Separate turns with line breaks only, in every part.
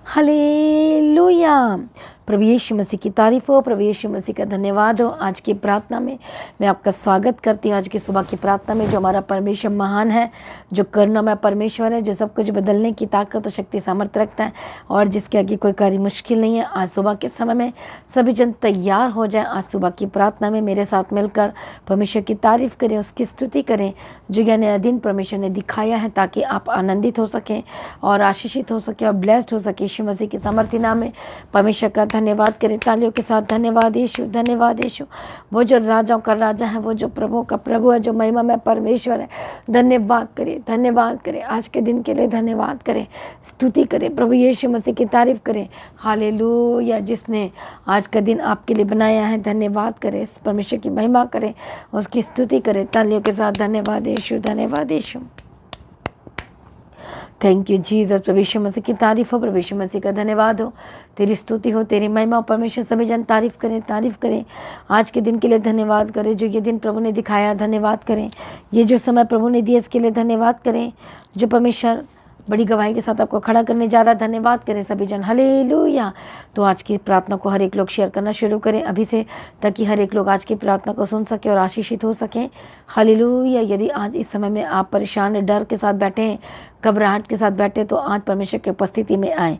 Hallelujah. प्रभु यीशु मसीह की तारीफ हो, प्रभु यीशु मसीह का धन्यवाद हो। आज की प्रार्थना में मैं आपका स्वागत करती हूँ। आज की सुबह की प्रार्थना में जो हमारा परमेश्वर महान है, जो करुणामय परमेश्वर है, जो सब कुछ बदलने की ताकत और शक्ति सामर्थ्य रखता है और जिसके आगे कोई कार्य मुश्किल नहीं है। आज सुबह के समय में सभी जन तैयार हो जाएं। आज सुबह की प्रार्थना में मेरे साथ मिलकर परमेश्वर की तारीफ करें, उसकी स्तुति करें जो यह नया दिन परमेश्वर ने दिखाया है, ताकि आप आनंदित हो सकें और आशीषित हो सके और ब्लेस्ड हो सके। यीशु मसीह के सामर्थ्य नाम में परमेश्वर का धन्यवाद करें तालियों के साथ। धन्यवाद यीशु, धन्यवाद यीशु। वो जो राजाओं का राजा है, वो जो प्रभु का प्रभु है, जो महिमा में परमेश्वर है। धन्यवाद करें, धन्यवाद करें। आज के दिन के लिए धन्यवाद करें, स्तुति करें, प्रभु यीशु मसीह की तारीफ करें। हालेलुया। जिसने आज का दिन आपके लिए बनाया है, धन्यवाद करें, परमेश्वर की महिमा करें, उसकी स्तुति करें तालियों के साथ। धन्यवाद यीशु, धन्यवाद यीशु। Thank you Jesus. प्रभु यीशु मसीह की तारीफ हो, प्रभु यीशु मसीह का धन्यवाद हो, तेरी स्तुति हो, तेरी महिमा हो। परमेश्वर सभी जन तारीफ करें, तारीफ करें। आज के दिन के लिए धन्यवाद करें, जो ये दिन प्रभु ने दिखाया, धन्यवाद करें। ये जो समय प्रभु ने दिया, इसके लिए धन्यवाद करें। जो परमेश्वर बड़ी गवाही के साथ आपको खड़ा करने जा रहा है, धन्यवाद करें सभी जन। हालेलुया। तो आज की प्रार्थना को हर एक लोग शेयर करना शुरू करें अभी से, ताकि हर एक लोग आज की प्रार्थना को सुन सके और आशीषित हो सकें। हालेलुया। यदि आज इस समय में आप परेशान, डर के साथ बैठे हैं, घबराहट के साथ बैठे, तो आज परमेश्वर की उपस्थिति में आए।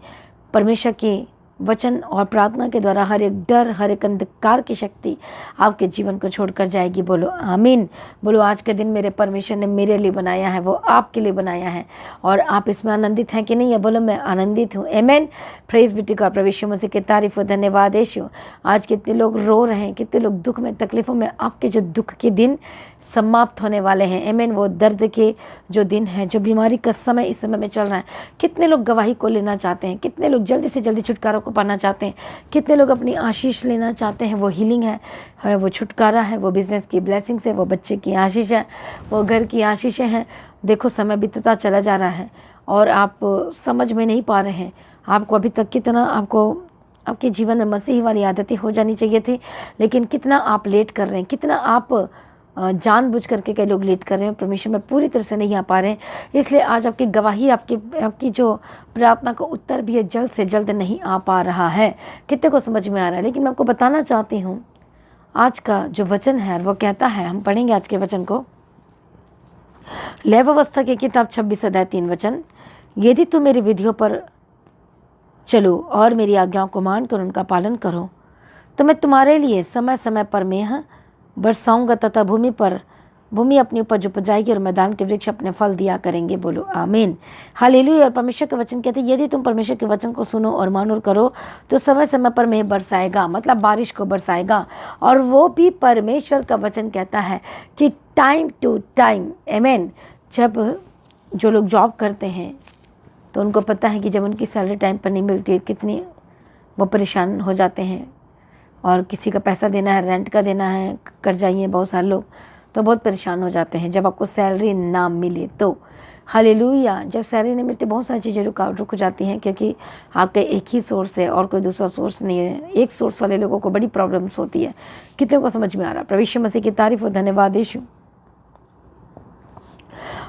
परमेश्वर की वचन और प्रार्थना के द्वारा हर एक डर, हर एक अंधकार की शक्ति आपके जीवन को छोड़कर जाएगी। बोलो आमीन। बोलो आज के दिन मेरे परमेश्वर ने मेरे लिए बनाया है, वो आपके लिए बनाया है, और आप इसमें आनंदित हैं कि नहीं है? बोलो मैं आनंदित हूँ। आमीन। Praise be to God. प्रभु यीशु मसीह की तारीफ हो, धन्यवाद यीशु। आज कितने लोग रो रहे हैं, कितने लोग दुख में, तकलीफों में। आपके जो दुख के दिन समाप्त होने वाले हैं। आमीन। वो दर्द के जो दिन है, जो बीमारी का समय इस समय में चल रहा है, कितने लोग गवाही को लेना चाहते हैं, कितने लोग जल्दी से जल्दी छुटकारा पाना चाहते हैं, कितने लोग अपनी आशीष लेना चाहते हैं। वो हीलिंग है, वो छुटकारा है, वो बिजनेस की ब्लेसिंग्स है, वो बच्चे की आशीष है, वो घर की आशीषें हैं। देखो समय बीतता चला जा रहा है और आप समझ में नहीं पा रहे हैं। आपको अभी तक कितना आपके जीवन में मसीही वाली आदतें हो जानी चाहिए थी, लेकिन कितना आप लेट कर रहे हैं, कितना आप जानबूझ करके कई लोग लेट कर रहे हैं, परमेश्वर में पूरी तरह से नहीं आ पा रहे हैं। इसलिए आज आपकी गवाही, आपकी जो प्रार्थना का उत्तर भी है, जल्द से जल्द नहीं आ पा रहा है। कितने को समझ में आ रहा है? लेकिन मैं आपको बताना चाहती हूँ, आज का जो वचन है वो कहता है, हम पढ़ेंगे आज के वचन को, लेवावस्था की किताब 26 अध्याय 3 वचन। यदि तुम मेरी विधियों पर चलो और मेरी आज्ञाओं को मानकर उनका पालन करो, तो मैं तुम्हारे लिए समय समय पर मेंह बरसाऊंगा तथा भूमि अपनी उपज उपजाएगी और मैदान के वृक्ष अपने फल दिया करेंगे। बोलो आमीन। हालेलुया। और परमेश्वर के वचन कहते हैं, यदि तुम परमेश्वर के वचन को सुनो और मानो और करो, तो समय समय पर मेंह बरसाएगा, मतलब बारिश को बरसाएगा। और वो भी परमेश्वर का वचन कहता है कि टाइम टू टाइम। आमीन। जब जो लोग जॉब करते हैं तो उनको पता है कि जब उनकी सैलरी टाइम पर नहीं मिलती है, कितनी वो परेशान हो जाते हैं। और किसी का पैसा देना है, रेंट का देना है, कर्जाई हैं बहुत सारे लोग, तो बहुत परेशान हो जाते हैं जब आपको सैलरी ना मिले तो। हालेलुया। जब सैलरी नहीं मिलती, बहुत सारी चीज़ें रुक जाती हैं, क्योंकि आपका एक ही सोर्स है और कोई दूसरा सोर्स नहीं है। एक सोर्स वाले लोगों को बड़ी प्रॉब्लम्स होती है। कितने को समझ में आ रहा है? प्रभु यीशु मसीह की तारीफ हो, धन्यवाद यीशु।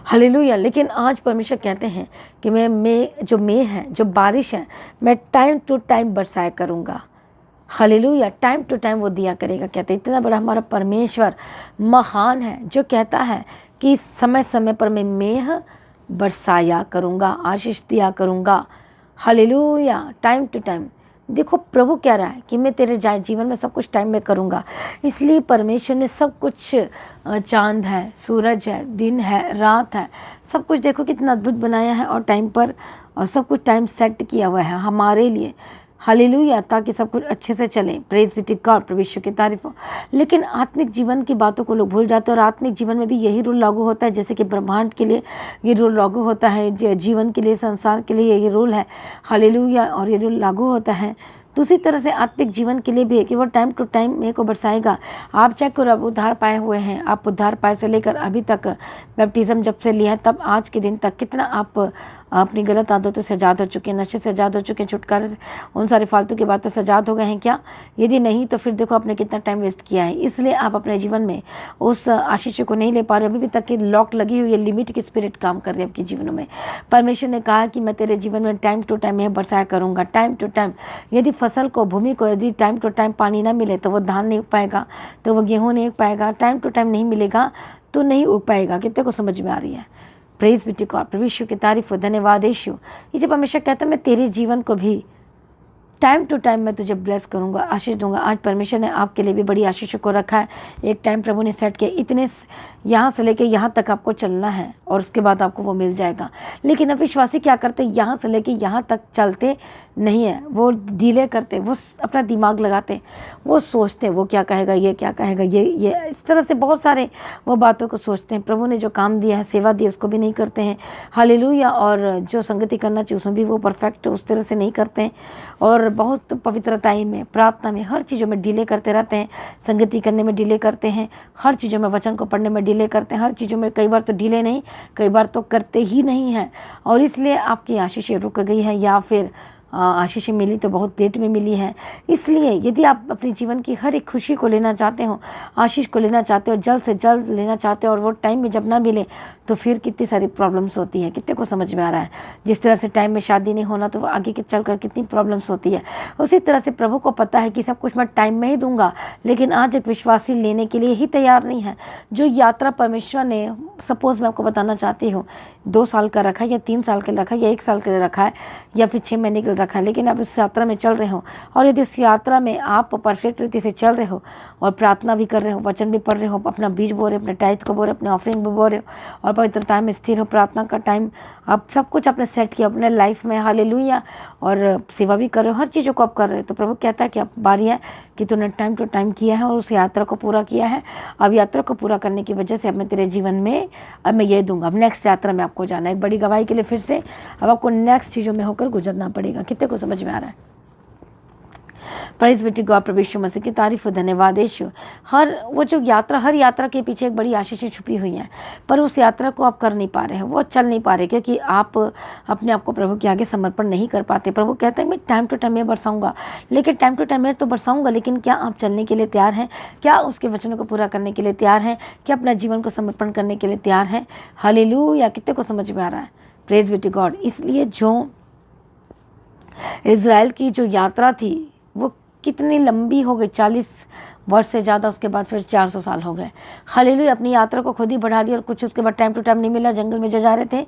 हालेलुया। लेकिन आज परमेश्वर कहते हैं कि मैं है, जो बारिश है, मैं टाइम टू टाइम बरसाया करूँगा। हालेलुया। टाइम टू टाइम वो दिया करेगा। कहते हैं इतना बड़ा हमारा परमेश्वर महान है, जो कहता है कि समय समय पर मैं मेंह बरसाया करूँगा, आशीष दिया करूँगा। हालेलुया। Time to time. देखो प्रभु कह रहा है कि मैं तेरे जीवन में सब कुछ टाइम में करूँगा। इसलिए परमेश्वर ने सब कुछ, चांद है, सूरज है, दिन है, रात है, सब कुछ देखो कितना अद्भुत बनाया है और टाइम पर, और सब कुछ टाइम सेट किया हुआ है हमारे लिए। हालेलुया। ताकि सब कुछ अच्छे से चले। Praise be to God. परमेश्वर की तारीफ हो। लेकिन आत्मिक जीवन की बातों को लोग भूल जाते हैं, और आत्मिक जीवन में भी यही रूल लागू होता है। जैसे कि ब्रह्मांड के लिए ये रूल लागू होता है, जीवन के लिए, संसार के लिए ये रूल है। हालेलुया। और ये रूल लागू होता है, तो उसी तरह से आत्मिक जीवन के लिए भी है कि वो टाइम टू टाइम मेरे को बरसाएगा। आप चेक करो, अब उद्धार पाए हुए हैं, आप उद्धार पाए से लेकर अभी तक बैप्टिज्म जब से लिया है, तब आज के दिन तक कितना आप अपनी गलत आदतों से आज़ाद हो चुके हैं, नशे से आज़ाद हो चुके हैं, छुटकारे से, उन सारी फालतू की बातों से आज़ाद हो गए हैं क्या? यदि नहीं तो फिर देखो आपने कितना टाइम वेस्ट किया है। इसलिए आप अपने जीवन में उस आशीष को नहीं ले पा रहे, अभी भी तक की लॉक लगी हुई है, लिमिट की स्पिरिट काम कर रही है आपके जीवन में। परमेश्वर ने कहा कि मैं तेरे जीवन में टाइम टू टाइम यह बरसाया करूँगा, टाइम टू टाइम। यदि फसल को, भूमि को यदि टाइम टू टाइम पानी ना मिले तो वो धान नहीं उग पाएगा, तो वो गेहूँ नहीं उग पाएगा। टाइम टू टाइम नहीं मिलेगा तो नहीं उग पाएगा। कितने को समझ में आ रही है? प्रेज बी टू गॉड, प्रभु यीशु की तारीफ हो, धन्यवाद यीशु। इसे परमेश्वर कहता है मैं तेरे जीवन को भी टाइम टू टाइम मैं तुझे ब्लेस करूंगा, आशीष दूंगा। आज परमेश्वर ने आपके लिए भी बड़ी आशीष को रखा है। एक टाइम प्रभु ने सेट किया, इतने यहाँ से लेके यहाँ तक आपको चलना है और उसके बाद आपको वो मिल जाएगा। लेकिन अविश्वासी क्या करते, यहाँ से लेके यहाँ तक चलते नहीं है, वो डिले करते, वो अपना दिमाग लगाते, वो सोचते वो क्या कहेगा, ये क्या कहेगा, ये इस तरह से बहुत सारे वो बातों को सोचते हैं। प्रभु ने जो काम दिया है, सेवा दी, उसको भी नहीं करते हैं। हालेलुया। और जो संगति करना चाहिए उसमें भी वो परफेक्ट उस तरह से नहीं करते हैं और बहुत पवित्रताई में, प्रार्थना में, हर चीज़ों में डिले करते रहते हैं। संगति करने में डिले करते हैं, हर चीज़ों में, वचन को पढ़ने में डिले करते हैं, हर चीज़ों में। कई बार तो डिले नहीं, कई बार तो करते ही नहीं हैं और इसलिए आपकी आशीषें रुक गई है या फिर आशीषें मिली तो बहुत लेट में मिली है। इसलिए यदि आप अपने जीवन की हर एक खुशी को लेना चाहते हो, आशीष को लेना चाहते हो, जल्द से जल्द लेना चाहते हो और वो टाइम में जब ना मिले तो फिर कितनी सारी प्रॉब्लम्स होती है। कितने को समझ में आ रहा है? जिस तरह से टाइम में शादी नहीं होना तो आगे के चलकर कितनी प्रॉब्लम्स होती है, उसी तरह से प्रभु को पता है कि सब कुछ मैं टाइम में ही दूंगा। लेकिन आज एक विश्वासी लेने के लिए ही तैयार नहीं है। जो यात्रा परमेश्वर ने, सपोज मैं आपको बताना चाहती हूँ, 2 साल का रखा है या 3 साल का रखा है या 1 साल का रखा है या फिर 6 महीने के रखा है, लेकिन आप उस यात्रा में चल रहे हो और यदि उस यात्रा में आप परफेक्ट रीति से चल रहे हो और प्रार्थना भी कर रहे हो, वचन भी पढ़ रहे हो, अपना बीज बो रहे हो, अपने टाइथ को बो रहे हो, अपने ऑफरिंग भी बो रहे हो और पवित्रता में स्थिर हो, प्रार्थना का टाइम आप सब कुछ आपने सेट किया अपने लाइफ में, हालेलुया, और सेवा भी कर रहे हो, हर चीज़ों को आप कर रहे हो, तो प्रभु कहता है कि अब बारी है कि तूने टाइम टू टाइम किया है और उस यात्रा को पूरा किया है। अब यात्रा को पूरा करने की वजह से अब मैं तेरे जीवन में अब मैं ये दूंगा। अब नेक्स्ट यात्रा में आपको जाना है, एक बड़ी गवाही के लिए फिर से अब आपको नेक्स्ट चीज़ों में होकर गुजरना पड़ेगा। कितने को समझ में आ रहा है? प्राइज बी टू गॉड, प्रभु यीशु मसीह की तारीफ हो, धन्यवाद यीशु। हर यात्रा के पीछे एक बड़ी आशीषें छुपी हुई हैं, पर उस यात्रा को आप कर नहीं पा रहे हैं, वो चल नहीं पा रहे क्योंकि आप अपने आप को प्रभु के आगे समर्पण नहीं कर पाते। प्रभु कहते हैं मैं टाइम टू टाइम में बरसाऊंगा, लेकिन टाइम टू टाइम में तो बरसाऊंगा, लेकिन क्या आप चलने के लिए तैयार हैं? क्या उसके वचनों को पूरा करने के लिए तैयार हैं? क्या अपना जीवन को समर्पण करने के लिए तैयार हैं? हालेलुया। कितने को समझ में आ रहा है? Praise be to God. इसलिए जो इज़राइल की जो यात्रा थी वो कितनी लंबी हो गई, 40 वर्ष से ज़्यादा, उसके बाद फिर 400 साल हो गए। हालेलुया। अपनी यात्रा को खुद ही बढ़ा लिया और कुछ उसके बाद टाइम टू टाइम नहीं मिला, जंगल में जो जा रहे थे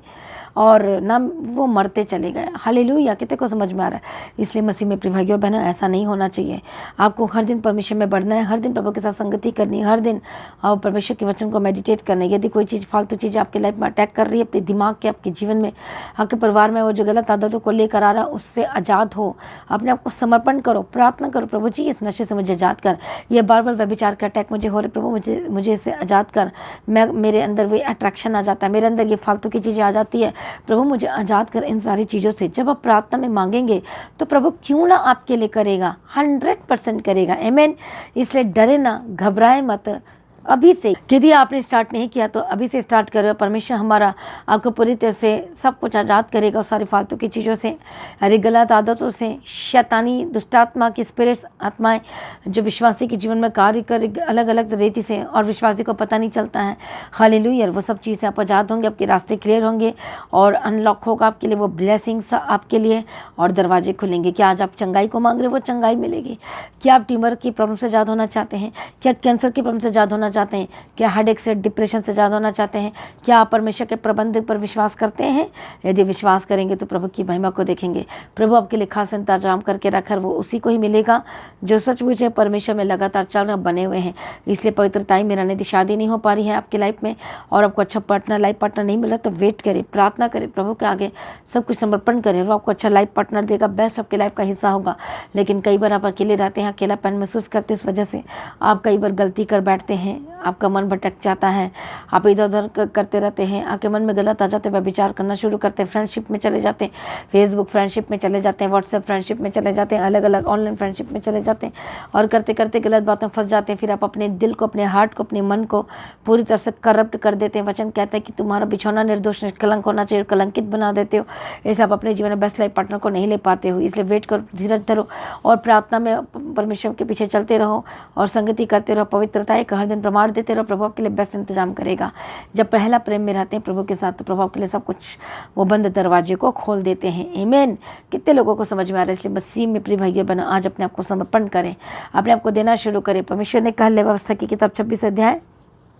और ना वो मरते चले गए। हालेलुया। कितने को समझ में आ रहा है? इसलिए मसीह में प्रिय भाइयों बहनों ऐसा नहीं होना चाहिए। आपको हर दिन परमेश्वर में बढ़ना है, हर दिन प्रभु के साथ संगति करनी है, हर दिन और परमेश्वर के वचन को मेडिटेट करना है। यदि कोई चीज़, फालतू चीज़ आपकी लाइफ में अटैक कर रही है, अपने दिमाग के, आपके जीवन में, आपके परिवार में, वो जो गलत आदतों को लेकर आ रहा है उससे आज़ाद हो, अपने आप को समर्पण करो, प्रार्थना करो, प्रभु जी इस नशे से मुझे आज़ाद कर, ये बार बार व्यभिचार का अटैक मुझे हो रहे, प्रभु मुझे इससे आज़ाद कर, मेरे अंदर वो अट्रैक्शन आ जाता है, मेरे अंदर ये फालतू की चीज़ें आ जाती है, प्रभु मुझे आज़ाद कर इन सारी चीज़ों से। जब आप प्रार्थना में मांगेंगे तो प्रभु क्यों ना आपके लिए करेगा, 100% करेगा। आमीन। इसलिए डरे ना, घबराए मत। अभी से यदि आपने स्टार्ट नहीं किया तो अभी से स्टार्ट करो। परमेश्वर हमारा आपको पूरी तरह से सब कुछ आज़ाद करेगा उस सारी फालतू की चीज़ों से, हर एक गलत आदतों से, शैतानी दुष्टात्मा की स्पिरिट्स, आत्माएं जो विश्वासी के जीवन में कार्य कर अलग अलग रीति से और विश्वासी को पता नहीं चलता है। हालेलुया। वो सब चीज़ें आप आज़ाद होंगे, आपके रास्ते क्लियर होंगे और अनलॉक होगा आपके लिए वो ब्लेसिंग्स आपके लिए और दरवाजे खुलेंगे। क्या आज आप चंगाई को मांग रहे हो? वो चंगाई मिलेगी। क्या आप ट्यूमर की प्रॉब्लम से आज़ाद होना चाहते हैं? क्या कैंसर की प्रॉब्लम से आज़ाद होना चाहते हैं? क्या हेडेक से, डिप्रेशन से आज़ाद होना चाहते हैं? क्या आप परमेश्वर के प्रबंध पर विश्वास करते हैं? यदि विश्वास करेंगे तो प्रभु की महिमा को देखेंगे। प्रभु आपके लिए खास इंतजाम करके रखा, वो उसी को ही मिलेगा जो सचमुच परमेश्वर में लगातार चल रहे बने हुए हैं। इसलिए पवित्रताई में रहने दी, शादी नहीं हो पा रही है आपकी लाइफ में और आपको अच्छा लाइफ पार्टनर नहीं मिल रहा तो वेट करें, प्रार्थना करें, प्रभु के आगे सब कुछ समर्पण करें, वो आपको अच्छा लाइफ पार्टनर देगा, बेस्ट आपकी लाइफ का हिस्सा होगा। लेकिन कई बार आप अकेले रहते हैं, अकेलापन महसूस करते हैं, इस वजह से आप कई बार गलती कर बैठते हैं, आपका मन भटक जाता है, आप इधर उधर करते रहते हैं, आपके मन में गलत आ जाते हैं, विचार करना शुरू करते हैं, फ्रेंडशिप में चले जाते हैं, फेसबुक फ्रेंडशिप में चले जाते हैं, व्हाट्सएप फ्रेंडशिप में चले जाते हैं, अलग अलग ऑनलाइन फ्रेंडशिप में चले जाते हैं और करते करते गलत बातों में फंस जाते हैं। फिर आप अपने दिल को, अपने हार्ट को, अपने मन को पूरी तरह से करप्ट कर देते हैं। वचन कहता है कि तुम्हारा बिछौना निर्दोष निष्कलंक होना चाहिए, कलंकित बना देते हो। ऐसे आप अपने जीवन में बेस्ट लाइफ पार्टनर को नहीं ले पाते हो। इसलिए वेट करो, धीरज धरो और प्रार्थना में परमेश्वर के पीछे चलते रहो और संगति करते रहो। पवित्रता एक हर दिन प्रमाण देते रहो। प्रभु के लिए बेस्ट इंतजाम करेगा। जब पहला प्रेम में रहते हैं प्रभु के साथ तो प्रभु के लिए सब कुछ वो बंद दरवाजे को खोल देते हैं। आमीन। कितने लोगों को समझ में आ रहा है? इसलिए मसीह में प्रिय भाइयों बनो, आज अपने आप को समर्पण करें, अपने आप को देना शुरू करें। परमेश्वर ने कहा व्यवस्था की किताब 26 अध्याय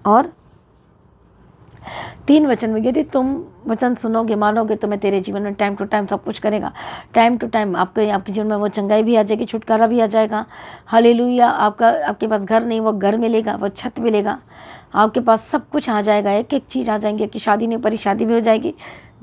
और 3 वचन में, यदि तुम वचन सुनोगे, मानोगे तो मैं तेरे जीवन में टाइम टू टाइम सब कुछ करेगा। टाइम टू टाइम आपके जीवन में वो चंगाई भी आ जाएगी, छुटकारा भी आ जाएगा। हालेलुया। आपके पास घर नहीं, वो घर मिलेगा, वो छत मिलेगा, आपके पास सब कुछ आ जाएगा। एक एक चीज़ आ जाएंगी। आपकी शादी नहीं परी, शादी भी हो जाएगी।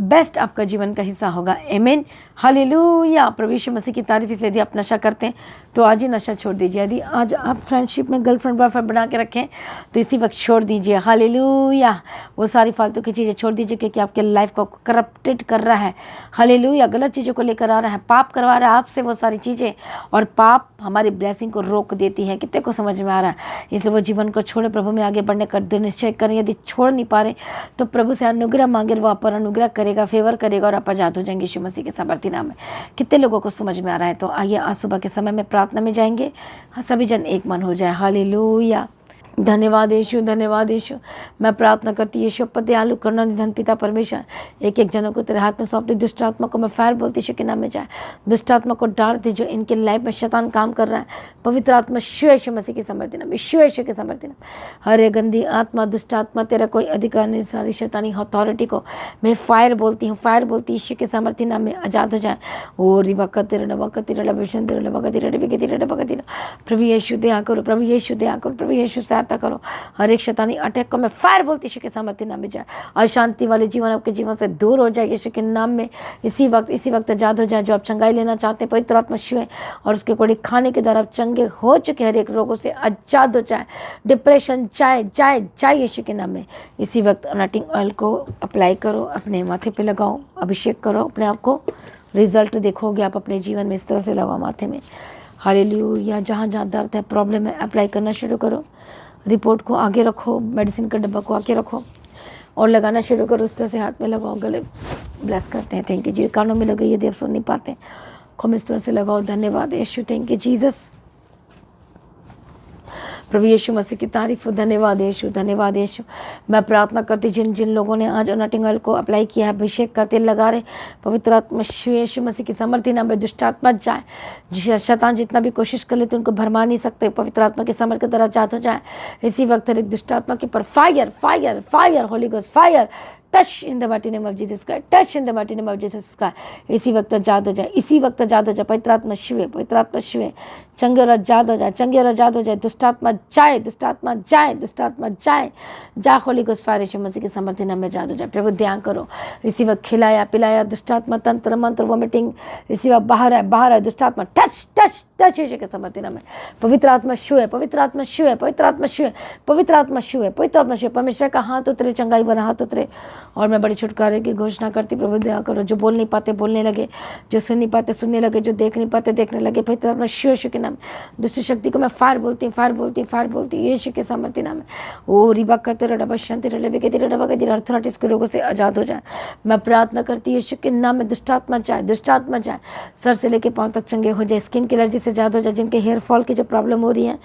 बेस्ट आपका जीवन का हिस्सा होगा। आमीन। हालेलुया। प्रभु यीशु मसीह की तारीफ। इसलिए यदि आप नशा करते हैं तो आज ही नशा छोड़ दीजिए। यदि आज आप फ्रेंडशिप में गर्लफ्रेंड बॉयफ्रेंड बना के रखें तो इसी वक्त छोड़ दीजिए। हालेलुया। वो सारी फालतू की चीज़ें छोड़ दीजिए क्योंकि आपके लाइफ को करप्टेड कर रहा है। हालेलुया। गलत चीज़ों को लेकर आ रहा है, पाप करवा रहा है आपसे वो सारी चीज़ें, और पाप हमारी ब्लेसिंग को रोक देती है। कितने को समझ में आ रहा है? इसलिए वो जीवन को छोड़े, प्रभु में आगे बढ़ने का दृढ़ निश्चय करें। यदि छोड़ नहीं पा रहे तो प्रभु से अनुग्रह मांगे, वो आप पर अनुग्रह करेगा, फेवर करेगा और आप आजाद हो जाएंगे यीशु मसीह के सामर्थी नाम में। कितने लोगों को समझ में आ रहा है? तो आइए आज सुबह के समय में प्रार्थना में जाएंगे। सभी जन एक मन हो जाए। हालेलुया। धन्यवाद यीशु, धन्यवाद यीशु। मैं प्रार्थना करती यीशु पर दयालु करना धन पिता परमेश्वर, एक एक जनों को तेरे हाथ में सौंपती। दुष्ट आत्मा को मैं फायर बोलती यीशु के नाम में जाए। दुष्ट आत्मा को डांट दी जो इनके लाइफ में शैतान काम कर रहा है। पवित्र आत्मा यीशु मसीह की समर्थी नाम, यीशु के समर्थी नाम। हरे गंदी आत्मा, दुष्ट आत्मा, तेरा कोई अधिकार नहीं, सारी शैतानी अथॉरिटी को मैं फायर बोलती हूँ, फायर बोलती यीशु के समर्थी नाम में आजाद हो जाए। ओ रिबका तेरे नबका तेरे लबशन तेरे लबका तेरे डबके तेरे डबका तेरे। प्रभु यीशु दया करो, प्रभु यीशु दया करो, प्रभु यीशु करो। हर एक शैतानी अटैक को मैं फायर बोलती यीशु के सामर्थ्य नाम में जाए। अशांति वाले जीवन आपके जीवन से दूर हो जाए यीशु के नाम में। इसी वक्त आजाद हो जाए। जो आप चंगाई लेना चाहते हैं पवित्र आत्मा छुए और उसके कोड़ी खाने के द्वारा आप चंगे हो चुके हर एक रोगों से आजाद हो जाए। डिप्रेशन जाए यीशु के नाम में। इसी वक्त अनॉइंटिंग ऑयल को अप्लाई करो, अपने माथे पे लगाओ, अभिषेक करो अपने आप को। रिजल्ट देखोगे आप अपने जीवन में। इस तरह से लगाओ माथे में। हालेलुया। जहाँ जहाँ दर्द है, प्रॉब्लम है, अप्लाई करना शुरू करो। रिपोर्ट को आगे रखो, मेडिसिन का डब्बा को आगे रखो और लगाना शुरू करो। उस तरह से हाथ में लगाओ, गले ब्लेस करते हैं। थैंक यू जी। कानों में लगे यदि आप सुन नहीं पाते, खूब इस तरह से लगाओ। धन्यवाद यीशु, थैंक यू जीसस। प्रभु यीशु मसीह की तारीफ हो। धन्यवाद यीशु, धन्यवाद यीशु। मैं प्रार्थना करती जिन जिन लोगों ने आज अनॉइंटिंग ऑयल को अप्लाई किया है, अभिषेक का तेल लगा रहे, पवित्र आत्मा यीशु मसीह की समर्थी नाम में दुष्ट आत्मा जाए। शैतान जितना भी कोशिश कर लेते उनको भरमा नहीं सकते। पवित्र आत्मा के समर्थ की तरह जात हो जाए। इसी वक्त हर एक दुष्ट आत्मा के पर fire fire fire, holy ghost fire, touch in the mighty name of Jesus का, touch in the mighty name of Jesus का। इसी वक्त आजाद हो जाए, इसी वक्त आजाद हो जाए। पवित्र आत्मा शिवे, पवित्र आत्मा शिवे, चंगे और आजाद हो जाए, चंगे और आजाद हो जाए। दुष्ट आत्मा जाए, दुष्ट आत्मा जाए, दुष्ट आत्मा जाए। जा होली गोस्ट फायर यीशु मसीह के समर्थी नाम में आजाद हो जाए। प्रभु ध्यान करो। इसी वक्त खिलाया पिलाया दुष्ट आत्मा, तंत्र मंत्र वोमिटिंग, इसी वक्त बाहर है, बाहर है। दुष्ट आत्मा टच टच टच यीशु के समर्थी नाम में। पवित्र आत्मा शिवे, पवित्र आत्मा शिवे, पवित्र आत्मा शिवे, पवित्र आत्मा शिवे, पवित्र आत्मा शिवे। परमेश्वर का हाथ उतरे, चंगाई वाला हाथ उतरे और मैं बड़ी छुटकारे की घोषणा करती। प्रभु दया करो। जो बोल नहीं पाते बोलने लगे, जो सुन नहीं पाते सुनने लगे, जो देख नहीं पाते देखने लगे। पवित्र आत्मा यीशु के नाम। दुष्ट शक्ति को मैं फायर बोलती हूँ, फायर बोलती हूँ, फायर बोलती हूँ यीशु के सामर्थ्य नाम में। ओ रिबा का तेरा डबा शांति रले के तेरा डबा का तेरा अर्थराइटिस के रोगों से आजाद हो जाए। मैं प्रार्थना करती यीशु के नाम में। दुष्ट आत्मा जाए, दुष्ट आत्मा जाए। सर से लेके पाँव तक चंगे हो जाए। स्किन की एलर्जी से आजाद हो जाए। जिनके हेयर फॉल की जो प्रॉब्लम हो रही है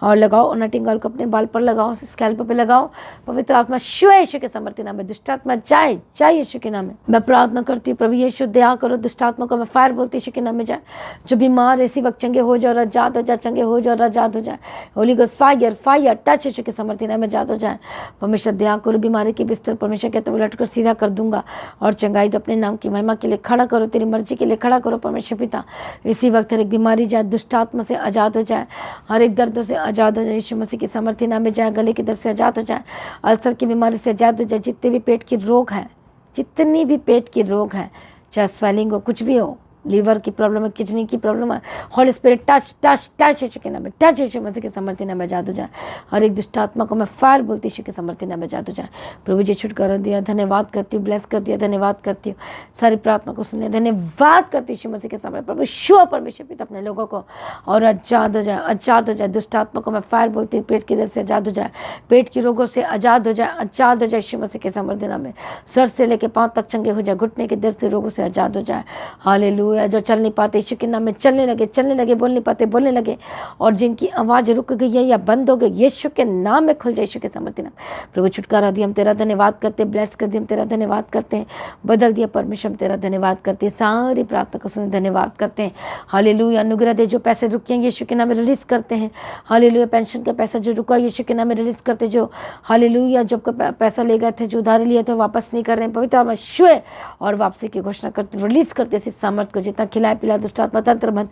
और लगाओ अनॉइंटिंग ऑयल को अपने बाल पर लगाओ, स्कैल्प पे लगाओ। पवित्र आत्मा यीशु के सामर्थ्य नाम में। दुष्ट आत्मा जाए यीशु के नाम में। मैं प्रार्थना करती हूँ प्रभु यीशु दया करो। दुष्ट आत्मा को मैं फायर बोलती यीशु के नाम में जाए। जो बीमार इसी वक्त चंगे हो जाए, आजाद हो जाए, चंगे हो जाए, आजाद हो जाए। Holy ghost fire fire touch Yeshu के समर्थी नाम में आजाद हो जाए। परमेश्वर दया करो। बीमारी के बिस्तर परमेश्वर कहते हुए लटकर सीधा कर दूंगा और चंगाई तो अपने नाम की महिमा के लिए खड़ा करो, तेरी मर्जी के लिए खड़ा करो परमेश्वर पिता। इसी वक्त हर एक बीमारी जाए, दुष्ट आत्मा से आजाद हो जाए, हर एक दर्दों से आजाद हो जाए। यीशु मसीह की समर्थी नाम में जाए। गले के दर्द से आजाद हो जाए, अल्सर की बीमारी से आजाद हो जाए। जितने भी पेट की रोग है, जितनी भी पेट की रोग है, चाहे स्वेलिंग हो, कुछ भी हो, लीवर की प्रॉब्लम है, किडनी की प्रॉब्लम है, हॉली spirit touch touch touch Yeshu के नाम में, टच यीशु मसीह के समर्थी नाम में जादू जाए। हर एक दुष्ट आत्मा को मैं फायर बोलती यीशु के समर्थी नाम में जादू जाए। प्रभु जी छुटकारा दिया, धन्यवाद करती हूँ, ब्लेस कर दिया, धन्यवाद करती हूँ। सारी प्रार्थना को सुनिए, धन्यवाद करती यीशु मसीह के समय। प्रभु शो परमेश्वर पिता अपने लोगों को और आजाद हो जाए, आजाद हो जाए। दुष्ट आत्मा को मैं फायर बोलती हूँ, पेट की दर्द से आजाद हो जाए, पेट की रोगों से आजाद हो जाए, आजाद हो जाए यीशु मसीह के समर्थी नाम में। सर से लेके पाँव तक चंगे हो जाए, घुटने के दर्द से रोगों से आजाद हो जाए। हालेलुया। जो चल नहीं पाते यीशु के नाम में चलने लगे, बोल नहीं पाते बोलने लगे, और जिनकी आवाज़ रुक गई है या बंद हो गई यीशु के नाम में खुल जाए, यीशु के समर्थी नाम। प्रभु छुटकारा दिया, हम तेरा धन्यवाद करते, ब्लेस कर दिया, हम तेरा धन्यवाद करते हैं, बदल दिया परमेश्वर, हम तेरा धन्यवाद करते हैं। सारी प्रार्थना को सुन धन्यवाद करते हैं। हालेलुया। अनुग्रह दे, जो पैसे रुके यीशु के नाम में रिलीज करते हैं। हालेलुया। पेंशन का पैसा जो रुका यीशु के नाम में रिलीज करते, जो हालेलुया जब का पैसा ले गए थे, जो उधारी लिए थे वापस नहीं कर रहे हैं, पवित्र आत्मा छुए और वापसी की घोषणा करते, रिलीज करते इस सामर्थ को। जितना खिलाए पिलाए दुष्ट आत्मा तंत्र बंद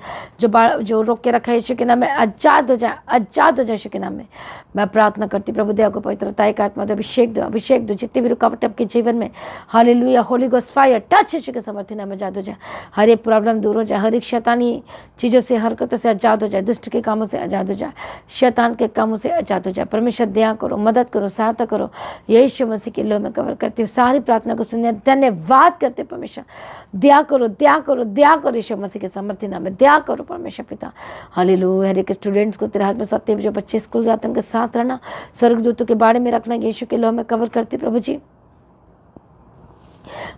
जो रोक के रखा है यीशु के नाम में आजाद हो जाए, आजाद हो जाए यीशु के नाम में। मैं प्रार्थना करती प्रभु देव को पवित्रता एक आत्मा दो, अभिषेक दो, अभिषेक दो। जितनी भी रुकावट आपके जीवन में, हालेलुया, holy ghost fire touch Yeshu के समर्थी नाम में आजाद हो जाए। हर एक प्रॉब्लम दूर हो जाए, हर एक शैतानी चीज़ों से, हरकतों से आजाद हो जाए, दुष्ट के कामों से आजाद हो जाए, शैतान के कामों से आजाद हो जाए। परमेश्वर दया करो, मदद करो, सहायता करो। यीशु मसीह के लो में कवर करती हूँ। सारी प्रार्थना को सुनिए, धन्यवाद करते परमेश्वर। दया करो, दया करो, दया करो यीशु मसीह के समर्थी नाम में, दया करो परमेश्वर पिता। हालेलुया। हर एक स्टूडेंट्स को तेरे हाथ में सौंपते हैं, जो बच्चे स्कूल जाते हैं उनके साथ रहना, स्वर्गदूतों के बारे में रखना, यीशु के लो में कवर करती प्रभु जी।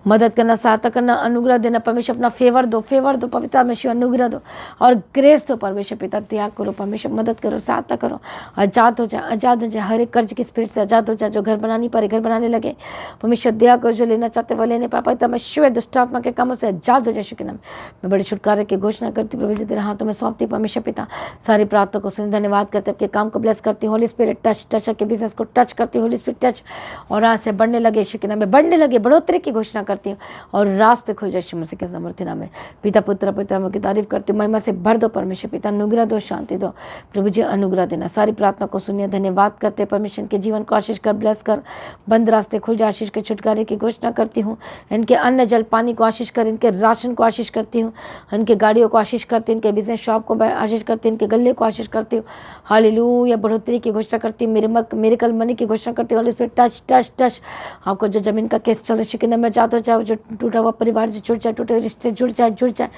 मदद करना, सहायता करना, अनुग्रह देना परमेश्वर, अपना फेवर दो पवित्र परमेश्वर, अनुग्रह दो और ग्रेस दो परमेश्वर पिता। त्याग करो परमेश्वर, मदद करो, सहायता करो, आजाद हो जाए, आजाद हो जाए। हर एक कर्ज की स्पिरिट से आजाद हो जाए। जो घर बनानी पारे घर बनाने लगे परमेश्वर, दया करो। जो लेना चाहते वो लेने पाए पवित्र परमेश्वर, दुष्टात्मा के कामों से आजाद हो जाए यीशु के नाम। मैं बड़ी छुटकारे की घोषणा करती प्रभु जी, तेरे हाथों में सौंपती परमेश्वर पिता। सारी प्रार्थना को सुन धन्यवाद करते, आपके काम को ब्लेस करती। होली स्पिरिट टच टच, आपके बिजनेस को टच करती, होली स्पिरिट टच, और आज से बढ़ने लगे यीशु के नाम में, बढ़ने लगे, बढ़ोतरी की घोषणा करती हूँ और रास्ते खुल जाए यीशु मसीह के समर्थी नाम में। पिता पुत्र पवित्र की तारीफ करती हूँ। महिमा से भर दो परमेश्वर पिता, अनुग्रह दो, शांति दो प्रभु जी, अनुग्रह देना। सारी प्रार्थना को सुनिए, धन्यवाद करते परमेश्वर के जीवन को आशीष कर, ब्लेस कर, बंद रास्ते खुल जाए, आशीष के छुटकारे की घोषणा करती हूँ। इनके अन्न जल पानी को आशीष कर, इनके राशन को आशीष करती हूँ, इनके गाड़ियों को आशीष करती हूँ, इनके बिजनेस शॉप को आशीष करती हूँ, इनके गले को आशीष करती हूँ। हालेलुया। बढ़ोतरी की घोषणा करती हूँ, मिरेकल मनी की घोषणा करती हूँ। टच टच टच, आपको जो जमीन का केस चल रहा है में जाते हो, चाहे जो टूटा हुआ परिवार से जुड़ जाए, टूटे हुए रिश्ते जुड़ जाए,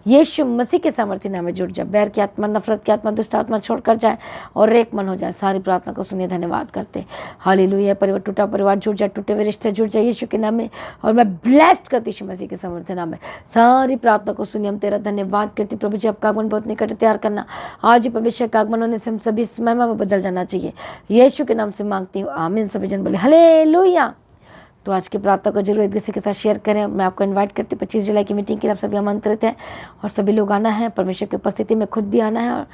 यीशु मसीह के सामर्थ्य नाम में जुड़ जाए। बैर की आत्मा, नफरत की आत्मा, दुष्ट आत्मा छोड़कर जाए और एक मन हो जाए। सारी प्रार्थना को सुनिए, धन्यवाद करते। हालेलुया। परिवार टूटा परिवार जुड़ जाए, टूटे हुए रिश्ते जुड़ जाए यीशु के नाम में, और मैं ब्लेस्ड करती यीशु मसीह के सामर्थ्य नाम में। सारी प्रार्थना को सुनिए, हम तेरा धन्यवाद करती प्रभु जी। आपका आगमन बहुत निकट तैयार करना, आज ही भविष्य का आगमन होने से हम सभी इस महिमा में बदल जाना चाहिए। यीशु के नाम से मांगती हूँ, आमीन। सभी जन बोले हालेलुया। तो आज की प्रार्थना को जरूर एक दूसरे के साथ शेयर करें। मैं आपको इनवाइट करती हूँ 25 जुलाई की मीटिंग के लिए। आप सभी आमंत्रित हैं और सभी लोग आना है, परमेश्वर की उपस्थिति में खुद भी आना है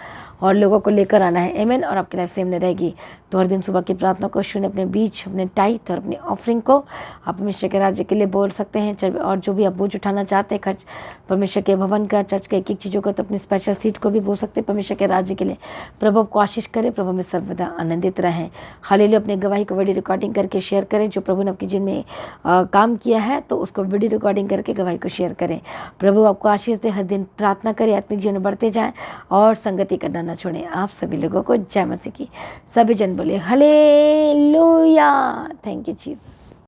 और लोगों को लेकर आना है। आमीन। और आपकी लाइफ सेम नहीं रहेगी। तो हर दिन सुबह की प्रार्थना को सुने, अपने बीच, अपने टाइथ और अपनी ऑफरिंग को आप परमेश्वर के राज्य के लिए बोल सकते हैं। और जो भी आप बोझ उठाना चाहते हैं, खर्च परमेश्वर के भवन का, चर्च के एक चीज़ों का, तो अपनी स्पेशल सीट को भी बोल सकते हैं परमेश्वर के राज्य के लिए। प्रभु आपको आशीष करे, प्रभु में सर्वदा आनंदित रहें। हालेलुया। अपनी गवाही को वीडियो रिकॉर्डिंग करके शेयर करें। जो प्रभु ने आपके जीवन में काम किया है तो उसको वीडियो रिकॉर्डिंग करके गवाही को शेयर करें। प्रभु आपको आशीष दे। हर दिन प्रार्थना करें, आत्मिक जीवन बढ़ते जाएं और संगति करना न छोड़ें। आप सभी लोगों को जय मसीह की। सभी जन बोले हालेलुया। Thank you Jesus.